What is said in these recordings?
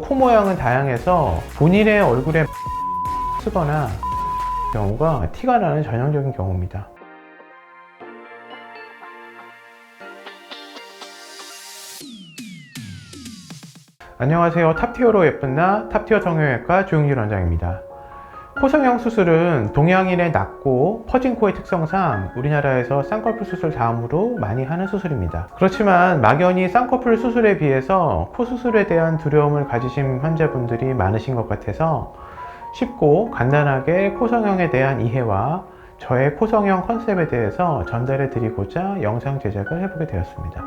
코 모양은 다양해서 본인의 얼굴에 쓰거나 경우가 티가 나는 전형적인 경우입니다. 안녕하세요. 탑티어로 예쁜 나 탑티어 성형외과 조영길 원장입니다. 코 성형 수술은 동양인의 낮고 퍼진 코의 특성상 우리나라에서 쌍꺼풀 수술 다음으로 많이 하는 수술입니다. 그렇지만 막연히 쌍꺼풀 수술에 비해서 코 수술에 대한 두려움을 가지신 환자분들이 많으신 것 같아서 쉽고 간단하게 코 성형에 대한 이해와 저의 코 성형 컨셉에 대해서 전달해 드리고자 영상 제작을 해보게 되었습니다.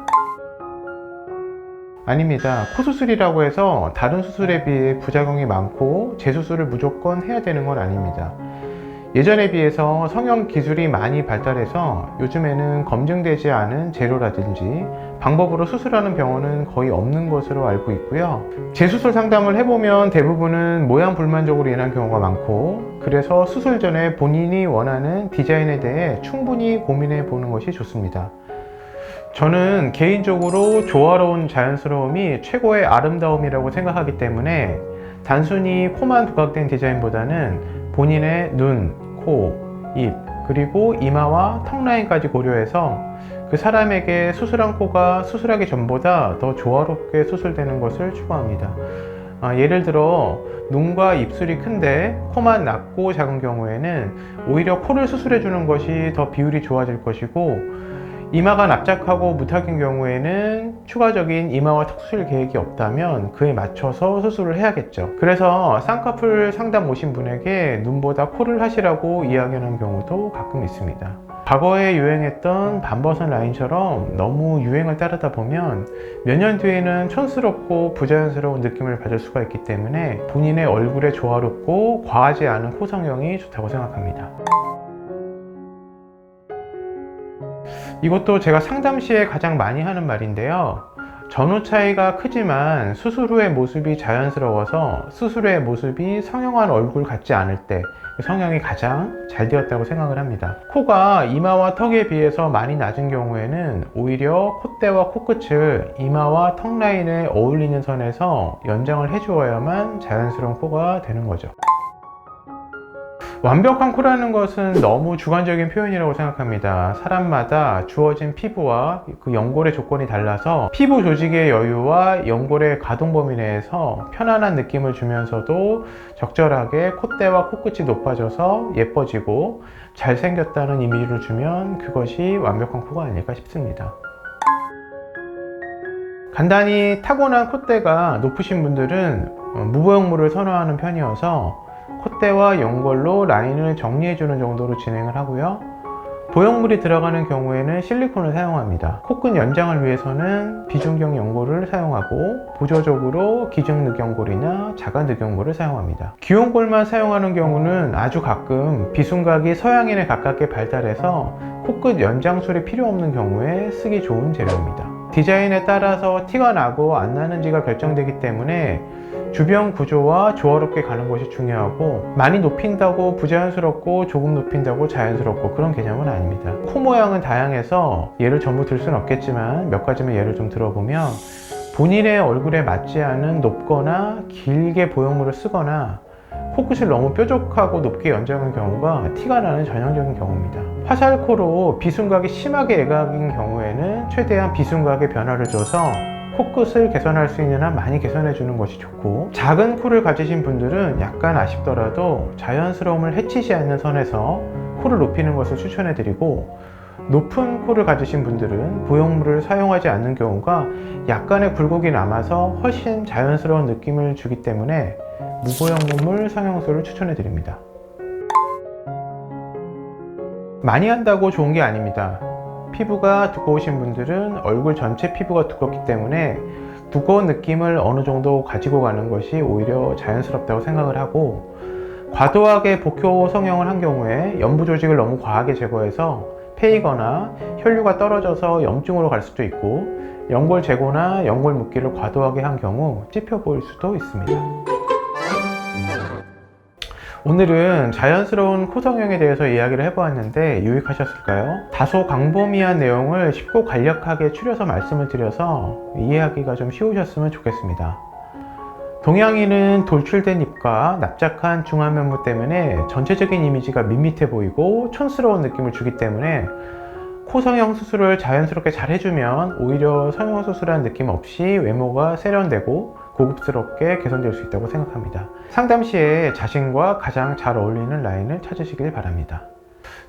아닙니다. 코 수술이라고 해서 다른 수술에 비해 부작용이 많고 재수술을 무조건 해야 되는 건 아닙니다. 예전에 비해서 성형 기술이 많이 발달해서 요즘에는 검증되지 않은 재료라든지 방법으로 수술하는 병원은 거의 없는 것으로 알고 있고요. 재수술 상담을 해보면 대부분은 모양 불만족으로 인한 경우가 많고, 그래서 수술 전에 본인이 원하는 디자인에 대해 충분히 고민해 보는 것이 좋습니다. 저는 개인적으로 조화로운 자연스러움이 최고의 아름다움이라고 생각하기 때문에 단순히 코만 부각된 디자인보다는 본인의 눈, 코, 입, 그리고 이마와 턱 라인까지 고려해서 그 사람에게 수술한 코가 수술하기 전보다 더 조화롭게 수술되는 것을 추구합니다. 예를 들어 눈과 입술이 큰데 코만 낮고 작은 경우에는 오히려 코를 수술해 주는 것이 더 비율이 좋아질 것이고, 이마가 납작하고 무턱인 경우에는 추가적인 이마와 턱 수술 계획이 없다면 그에 맞춰서 수술을 해야겠죠. 그래서 쌍꺼풀 상담 오신 분에게 눈보다 코를 하시라고 이야기하는 경우도 가끔 있습니다. 과거에 유행했던 반버섯 라인처럼 너무 유행을 따르다 보면 몇 년 뒤에는 촌스럽고 부자연스러운 느낌을 받을 수가 있기 때문에 본인의 얼굴에 조화롭고 과하지 않은 코 성형이 좋다고 생각합니다. 이것도 제가 상담 시에 가장 많이 하는 말인데요. 전후 차이가 크지만 수술 후의 모습이 자연스러워서 수술 후의 모습이 성형한 얼굴 같지 않을 때 성형이 가장 잘 되었다고 생각을 합니다. 코가 이마와 턱에 비해서 많이 낮은 경우에는 오히려 콧대와 코끝을 이마와 턱 라인에 어울리는 선에서 연장을 해주어야만 자연스러운 코가 되는 거죠. 완벽한 코라는 것은 너무 주관적인 표현이라고 생각합니다. 사람마다 주어진 피부와 그 연골의 조건이 달라서 피부 조직의 여유와 연골의 가동 범위 내에서 편안한 느낌을 주면서도 적절하게 콧대와 코끝이 높아져서 예뻐지고 잘생겼다는 이미지를 주면 그것이 완벽한 코가 아닐까 싶습니다. 간단히 타고난 콧대가 높으신 분들은 무보형물을 선호하는 편이어서 콧대와 연골로 라인을 정리해주는 정도로 진행을 하고요. 보형물이 들어가는 경우에는 실리콘을 사용합니다. 코끝 연장을 위해서는 비중격 연골을 사용하고 보조적으로 기중늑연골이나 자가늑연골을 사용합니다. 귀연골만 사용하는 경우는 아주 가끔 비순각이 서양인에 가깝게 발달해서 코끝 연장술이 필요 없는 경우에 쓰기 좋은 재료입니다. 디자인에 따라서 티가 나고 안 나는지가 결정되기 때문에 주변 구조와 조화롭게 가는 것이 중요하고, 많이 높인다고 부자연스럽고 조금 높인다고 자연스럽고 그런 개념은 아닙니다. 코 모양은 다양해서 예를 전부 들 수는 없겠지만 몇 가지만 예를 좀 들어보면, 본인의 얼굴에 맞지 않은 높거나 길게 보형물을 쓰거나 코끝을 너무 뾰족하고 높게 연장한 경우가 티가 나는 전형적인 경우입니다. 화살코로 비순각이 심하게 애각인 경우에는 최대한 비순각의 변화를 줘서 코끝을 개선할 수 있는 한 많이 개선해 주는 것이 좋고, 작은 코를 가지신 분들은 약간 아쉽더라도 자연스러움을 해치지 않는 선에서 코를 높이는 것을 추천해 드리고, 높은 코를 가지신 분들은 보형물을 사용하지 않는 경우가 약간의 굴곡이 남아서 훨씬 자연스러운 느낌을 주기 때문에 무보형물 성형술을 추천해 드립니다. 많이 한다고 좋은 게 아닙니다. 피부가 두꺼우신 분들은 얼굴 전체 피부가 두껍기 때문에 두꺼운 느낌을 어느 정도 가지고 가는 것이 오히려 자연스럽다고 생각을 하고, 과도하게 복효 성형을 한 경우에 연부 조직을 너무 과하게 제거해서 패이거나 혈류가 떨어져서 염증으로 갈 수도 있고, 연골 제거나 연골 묶기를 과도하게 한 경우 찝혀 보일 수도 있습니다. 오늘은 자연스러운 코 성형에 대해서 이야기를 해보았는데 유익하셨을까요? 다소 광범위한 내용을 쉽고 간략하게 추려서 말씀을 드려서 이해하기가 좀 쉬우셨으면 좋겠습니다. 동양인은 돌출된 입과 납작한 중안면부 때문에 전체적인 이미지가 밋밋해 보이고 촌스러운 느낌을 주기 때문에 코 성형 수술을 자연스럽게 잘 해주면 오히려 성형 수술한 느낌 없이 외모가 세련되고 고급스럽게 개선될 수 있다고 생각합니다. 상담 시에 자신과 가장 잘 어울리는 라인을 찾으시길 바랍니다.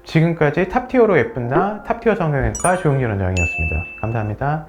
지금까지 탑티어로 예쁜 나 탑티어 성형외과 조용진 원장이었습니다. 감사합니다.